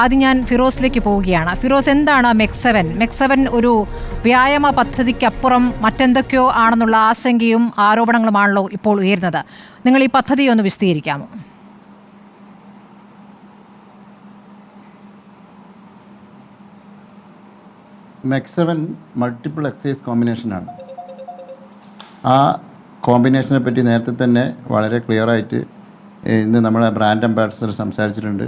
ആദ്യം ഞാൻ ഫിറോസിലേക്ക് പോവുകയാണ്. ഫിറോസ്, എന്താണ് മെക്സവൻ ഒരു വ്യായാമ പദ്ധതിക്കപ്പുറം മറ്റെന്തൊക്കെയോ ആണെന്നുള്ള ആശങ്കയും ആരോപണങ്ങളുമാണല്ലോ ഇപ്പോൾ ഉയരുന്നത്. നിങ്ങൾ ഈ പദ്ധതി ഒന്ന് വിശദീകരിക്കാമോ? മെക്സവൻ മൾട്ടിപ്പിൾ എക്സസൈസ് കോമ്പിനേഷനാണ്. ആ കോമ്പിനേഷനെ പറ്റി നേരത്തെ തന്നെ വളരെ ക്ലിയറായിട്ട് ഇന്ന് നമ്മുടെ ബ്രാൻഡ് അംബാസഡർ സംസാരിച്ചിട്ടുണ്ട്.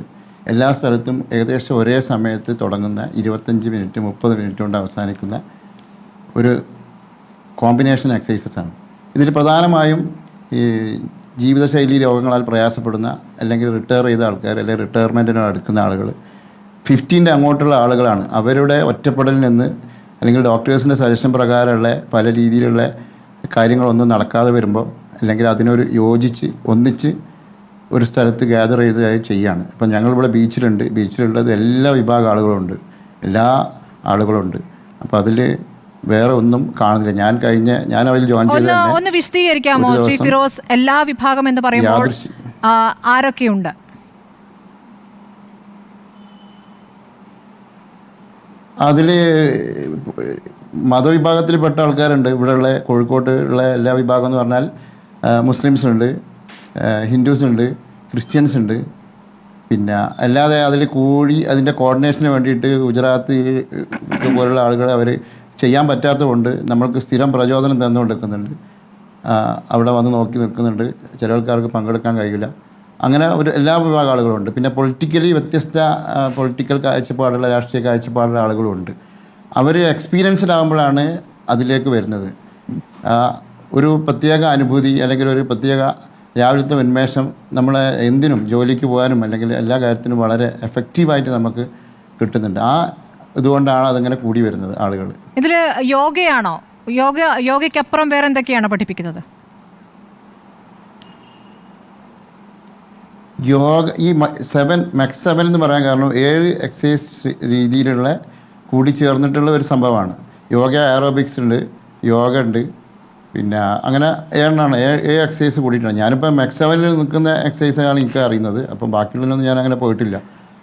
എല്ലാ സ്ഥലത്തും ഏകദേശം ഒരേ സമയത്ത് തുടങ്ങുന്ന 25 മിനിറ്റ് 30 മിനിറ്റ് കൊണ്ട് അവസാനിക്കുന്ന ഒരു കോമ്പിനേഷൻ എക്സസൈസസാണ്. ഇതിൽ പ്രധാനമായും ഈ ജീവിതശൈലി രോഗങ്ങളാൽ പ്രയാസപ്പെടുന്ന, അല്ലെങ്കിൽ റിട്ടയർ ചെയ്ത ആൾക്കാർ, അല്ലെങ്കിൽ റിട്ടയർമെൻറ്റിനോട് അടുക്കുന്ന ആളുകൾ, 50ൻ്റെ അങ്ങോട്ടുള്ള ആളുകളാണ്. അവരുടെ ഒറ്റപ്പെടലിൽ നിന്ന്, അല്ലെങ്കിൽ ഡോക്ടേഴ്സിൻ്റെ സജഷൻ പ്രകാരമുള്ള പല രീതിയിലുള്ള കാര്യങ്ങളൊന്നും നടക്കാതെ വരുമ്പോൾ, അല്ലെങ്കിൽ അതിനൊരു യോജിച്ച് ഒന്നിച്ച് ഒരു സ്ഥലത്ത് ഗ്യാദർ ചെയ്തതായി ചെയ്യാണ്. ഇപ്പം ഞങ്ങളിവിടെ ബീച്ചിലുള്ളത് എല്ലാ വിഭാഗം ആളുകളുണ്ട്, എല്ലാ ആളുകളുണ്ട്. അപ്പോൾ അതിൽ വേറെ ഒന്നും കാണുന്നില്ല. ഞാൻ അതിൽ ജോയിൻ ചെയ്ത് ഒന്ന് വിശദീകരിക്കാമോ ശ്രീ ഫിറോസ്? എല്ലാ വിഭാഗം എന്ന് പറയുമ്പോൾ ആരൊക്കെയുണ്ട്? അതിൽ മതവിഭാഗത്തിൽപ്പെട്ട ആൾക്കാരുണ്ട്. ഇവിടെയുള്ള കോഴിക്കോട്ടുള്ള എല്ലാ വിഭാഗം എന്ന് പറഞ്ഞാൽ മുസ്ലിംസ് ഉണ്ട്, ഹിന്ദുസ് ഉണ്ട്, ക്രിസ്ത്യൻസ് ഉണ്ട്. പിന്നെ അല്ലാതെ അതിൽ കൂടി അതിൻ്റെ കോർഡിനേഷന് വേണ്ടിയിട്ട് ഗുജറാത്ത് പോലുള്ള ആളുകൾ അവർ ചെയ്യാൻ പറ്റാത്തതുകൊണ്ട് നമ്മൾക്ക് സ്ഥിരം പ്രചോദനം തന്നുകൊണ്ടിരിക്കുന്നുണ്ട്. അവിടെ വന്ന് നോക്കി നിൽക്കുന്നുണ്ട്. ചില ആൾക്കാർക്ക് പങ്കെടുക്കാൻ കഴിയില്ല. അങ്ങനെ ഒരു എല്ലാ വിഭാഗം ആളുകളുണ്ട്. പിന്നെ പൊളിറ്റിക്കലി വ്യത്യസ്ത പൊളിറ്റിക്കൽ കാഴ്ചപ്പാടുള്ള, രാഷ്ട്രീയ കാഴ്ചപ്പാടുള്ള ആളുകളുമുണ്ട്. അവർ എക്സ്പീരിയൻസ്ഡ് ആകുമ്പോഴാണ് അതിലേക്ക് വരുന്നത്. ഒരു പ്രത്യേക അനുഭൂതി, അല്ലെങ്കിൽ ഒരു പ്രത്യേക രാവിലത്തെ ഉന്മേഷം നമ്മളെ എന്തിനും, ജോലിക്ക് പോകാനും അല്ലെങ്കിൽ എല്ലാ കാര്യത്തിനും വളരെ എഫക്റ്റീവായിട്ട് നമുക്ക് കിട്ടുന്നുണ്ട്. ഇതുകൊണ്ടാണ് അതിങ്ങനെ കൂടി വരുന്നത് ആളുകൾ. ഇതിൽ യോഗയാണോ? യോഗയ്ക്കപ്പുറം വേറെ എന്തൊക്കെയാണ് പഠിപ്പിക്കുന്നത്? യോഗ ഈ മെക്സ് 7 എന്ന് പറയാൻ കാരണം 7 എക്സസൈസ് രീതിയിലുള്ള കൂടിച്ചേർന്നിട്ടുള്ള ഒരു സംഭവമാണ്. യോഗ എയറോബിക്സ് ഉണ്ട്, യോഗ ഉണ്ട്, പിന്നെ അങ്ങനെ 7 എക്സസൈസ് കൂടിയിട്ടുണ്ട്. ഞാനിപ്പോൾ മെക്സ് 7 നിൽക്കുന്ന എക്സസൈസാണ് എനിക്ക് അറിയുന്നത്. അപ്പം ബാക്കിയുള്ളതൊന്നും ഞാൻ അങ്ങനെ പോയിട്ടില്ല.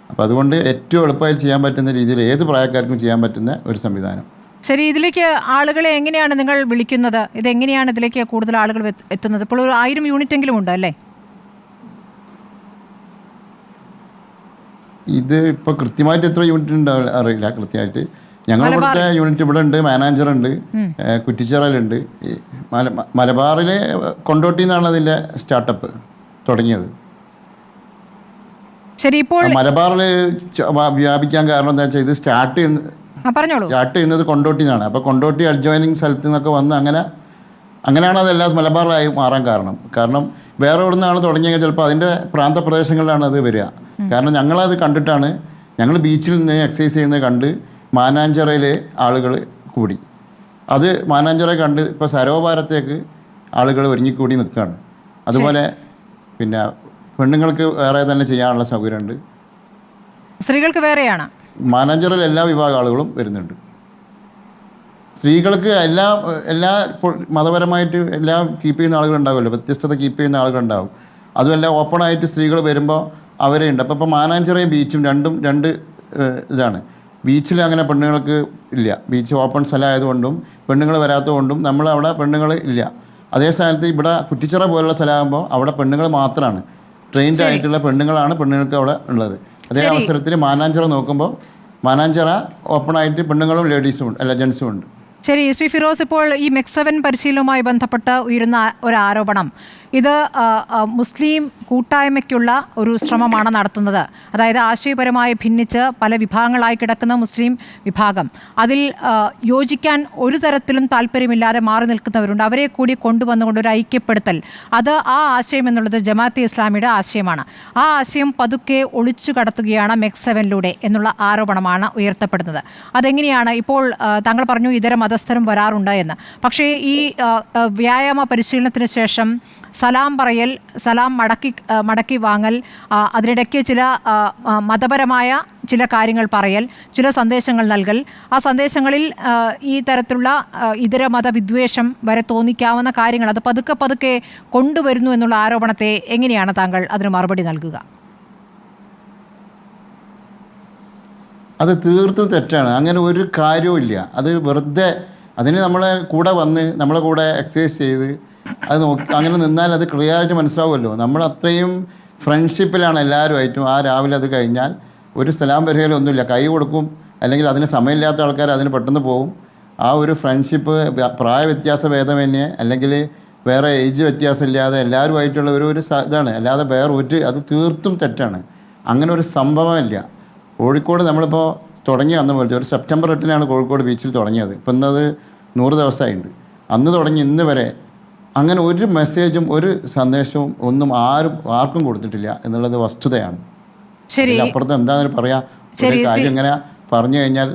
അപ്പോൾ അതുകൊണ്ട് ഏറ്റവും എളുപ്പമായി ചെയ്യാൻ പറ്റുന്ന രീതിയിൽ ഏത് പ്രായക്കാർക്കും ചെയ്യാൻ പറ്റുന്ന ഒരു സംവിധാനം. ശരി, ഇതിലേക്ക് ആളുകളെ എങ്ങനെയാണ് നിങ്ങൾ വിളിക്കുന്നത്? ഇതെങ്ങനെയാണ് ഇതിലേക്ക് കൂടുതൽ ആളുകൾ എത്തുന്നത്? ഇപ്പോൾ ഒരു 1000 യൂണിറ്റെങ്കിലും ഉണ്ട് അല്ലേ? ഇത് ഇപ്പോൾ കൃത്യമായിട്ട് എത്ര യൂണിറ്റ് ഉണ്ട് അറിയില്ല. കൃത്യമായിട്ട് ഞങ്ങളിവിടുത്തെ യൂണിറ്റ് ഇവിടെ ഉണ്ട്, മാനാഞ്ചറുണ്ട്, കുറ്റിച്ചിറയിലുണ്ട്. മലബാറിൽ കൊണ്ടോട്ടി നിന്നാണ് അതിൻ്റെ സ്റ്റാർട്ടപ്പ് തുടങ്ങിയത്. ശരി, ഇപ്പോൾ മലബാറിൽ വ്യാപിക്കാൻ കാരണം എന്താ വെച്ചാൽ ഇത് സ്റ്റാർട്ട് ചെയ്യുന്നത് കൊണ്ടോട്ടി നിന്നാണ്. അപ്പോൾ കൊണ്ടോട്ടി അഡ്ജോയിനിങ് സ്ഥലത്ത് നിന്നൊക്കെ വന്ന് അങ്ങനെയാണ് അതെല്ലാം മലബാറിലായി മാറാൻ കാരണം വേറെ എവിടെ നിന്നാണ് തുടങ്ങിയെങ്കിൽ ചിലപ്പോൾ അതിൻ്റെ പ്രാന്തപ്രദേശങ്ങളിലാണ് അത് വരിക. കാരണം ഞങ്ങളത് കണ്ടിട്ടാണ്, ഞങ്ങൾ ബീച്ചിൽ നിന്ന് എക്സസൈസ് ചെയ്യുന്നത് കണ്ട് മാനാഞ്ചിറയിലെ ആളുകൾ കൂടി. അത് മാനാഞ്ചിറ കണ്ട് ഇപ്പോൾ സരോവരത്തേക്ക് ആളുകൾ ഒരുങ്ങിക്കൂടി നിൽക്കുകയാണ്. അതുപോലെ പിന്നെ പെണ്ണുങ്ങൾക്ക് വേറെ തന്നെ ചെയ്യാനുള്ള സൗകര്യമുണ്ട്, സ്ത്രീകൾക്ക് വേറെയാണ്. മാനാഞ്ചിറയിൽ എല്ലാ വിഭാഗം ആളുകളും വരുന്നുണ്ട്. സ്ത്രീകൾക്ക് എല്ലാ മതപരമായിട്ട് എല്ലാം കീപ്പ് ചെയ്യുന്ന ആളുകളുണ്ടാവുമല്ലോ, വ്യത്യസ്തത കീപ്പ് ചെയ്യുന്ന ആളുകളുണ്ടാവും. അതുമല്ല ഓപ്പണായിട്ട് സ്ത്രീകൾ വരുമ്പോൾ അവരെ ഉണ്ട്. അപ്പോൾ മാനാഞ്ചിറയും ബീച്ചും രണ്ട് ഇതാണ്. ബീച്ചിൽ അങ്ങനെ പെണ്ണുങ്ങൾക്ക് ഇല്ല. ബീച്ച് ഓപ്പൺ സ്ഥലമായതുകൊണ്ടും പെണ്ണുങ്ങൾ വരാത്തതുകൊണ്ടും നമ്മളവിടെ പെണ്ണുങ്ങൾ ഇല്ല. അതേ സ്ഥാനത്ത് ഇവിടെ കുറ്റിച്ചിറ പോലുള്ള സ്ഥലമാകുമ്പോൾ അവിടെ പെണ്ണുങ്ങൾ മാത്രമാണ്, ട്രെയിൻഡ് ആയിട്ടുള്ള പെണ്ണുങ്ങൾക്ക് അവിടെ ഉള്ളത്. അതേ അവസരത്തിൽ മാനാഞ്ചിറ നോക്കുമ്പോൾ മാനാഞ്ചിറ ഓപ്പണായിട്ട് പെണ്ണുങ്ങളും ലേഡീസും ഉണ്ട്, അല്ല ജെൻസും ഉണ്ട്. ശരി, ശ്രീ ഫിറോസ്, ഇപ്പോൾ ഈ മെക്സ് 7 പരിശീലനവുമായി ബന്ധപ്പെട്ട് ഉയരുന്ന ഒരു ആരോപണം, ഇത് മുസ്ലിം കൂട്ടായ്മയ്ക്കുള്ള ഒരു ശ്രമമാണ് നടത്തുന്നത്. അതായത് ആശയപരമായി ഭിന്നിച്ച് പല വിഭാഗങ്ങളായി കിടക്കുന്ന മുസ്ലിം വിഭാഗം, അതിൽ യോജിക്കാൻ ഒരു തരത്തിലും താല്പര്യമില്ലാതെ മാറി നിൽക്കുന്നവരുണ്ട്. അവരെ കൂടി കൊണ്ടുവന്നുകൊണ്ട് ഒരു ഐക്യപ്പെടുത്തൽ, അത് ആ ആശയം എന്നുള്ളത് ജമാഅത്തെ ഇസ്ലാമിയുടെ ആശയമാണ്. ആ ആശയം പതുക്കെ ഒളിച്ചു കടത്തുകയാണ് മെക്സ് 7 എന്നുള്ള ആരോപണമാണ് ഉയർത്തപ്പെടുന്നത്. അതെങ്ങനെയാണ്? ഇപ്പോൾ താങ്കൾ പറഞ്ഞു ഇതര മതസ്ഥരും വരാറുണ്ട് എന്ന്. പക്ഷേ ഈ വ്യായാമ പരിശീലനത്തിന് ശേഷം സലാം പറയൽ, സലാം മടക്കി വാങ്ങൽ, അതിനിടയ്ക്ക് ചില മതപരമായ ചില കാര്യങ്ങൾ പറയൽ, ചില സന്ദേശങ്ങൾ നൽകൽ, ആ സന്ദേശങ്ങളിൽ ഈ തരത്തിലുള്ള ഇതര മതവിദ്വേഷം വരെ തോന്നിക്കാവുന്ന കാര്യങ്ങൾ അത് പതുക്കെ കൊണ്ടുവരുന്നു എന്നുള്ള ആരോപണത്തെ എങ്ങനെയാണ് താങ്കൾ അതിന് മറുപടി നൽകുക? അത് തീർത്തും തെറ്റാണ്. അങ്ങനെ ഒരു കാര്യവും ഇല്ല. അത് വെറുതെ അതിന് നമ്മളെ കൂടെ വന്ന് നമ്മളെ കൂടെ എക്സസൈസ് ചെയ്ത് അത് നോക്കി അങ്ങനെ നിന്നാൽ അത് ക്ലിയറായിട്ട് മനസ്സിലാവുമല്ലോ. നമ്മൾ അത്രയും ഫ്രണ്ട്ഷിപ്പിലാണ് എല്ലാവരുമായിട്ടും. ആ രാവിലെ അത് കഴിഞ്ഞാൽ ഒരു സ്ഥലം പരിഹാരമൊന്നുമില്ല. കൈ കൊടുക്കും, അല്ലെങ്കിൽ അതിന് സമയമില്ലാത്ത ആൾക്കാർ അതിന് പെട്ടെന്ന് പോകും. ആ ഒരു ഫ്രണ്ട്ഷിപ്പ് പ്രായ വ്യത്യാസ ഭേദമന്യേ അല്ലെങ്കിൽ വേറെ ഏജ് വ്യത്യാസമില്ലാതെ എല്ലാവരുമായിട്ടുള്ള ഒരു ഇതാണ്. അല്ലാതെ വേറെ അത് തീർത്തും തെറ്റാണ്. അങ്ങനെ ഒരു സംഭവമില്ല. കോഴിക്കോട് നമ്മളിപ്പോൾ തുടങ്ങി അന്ന് മുതൽ ഒരു സെപ്റ്റംബർ 8 കോഴിക്കോട് ബീച്ചിൽ തുടങ്ങിയത്. ഇപ്പം ഇന്നത് 100 ദിവസമായിട്ടുണ്ട്. അന്ന് തുടങ്ങി ഇന്ന് വരെ അങ്ങനെ ഒരു മെസ്സേജും ഒരു സന്ദേശവും ഒന്നും ആർക്കും കൊടുത്തിട്ടില്ല എന്നുള്ളത് വസ്തുതയാണ്. ശരി, അപ്പുറത്ത് എന്താണെന്ന് പറയാം. കാര്യം ഇങ്ങനെ പറഞ്ഞു കഴിഞ്ഞാൽ